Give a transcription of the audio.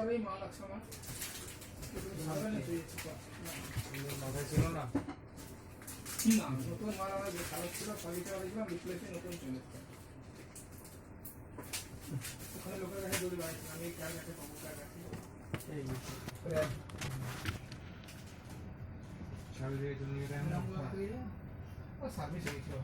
এই মাল আছে আমার ভালো নেই মাথায় ছিল না না নতুন মাল আমার যে খারাপ ছিল কোয়ালিটি দেখলাম রিপ্লেসে নতুন চলে এসেছে ওখানে লোকের কাছে দৌড়ে বেড়াচ্ছি আমি কার কাছে পাবো কার কাছে সামনে দিয়ে তুমি এটা সার্ভিস হয়েছিল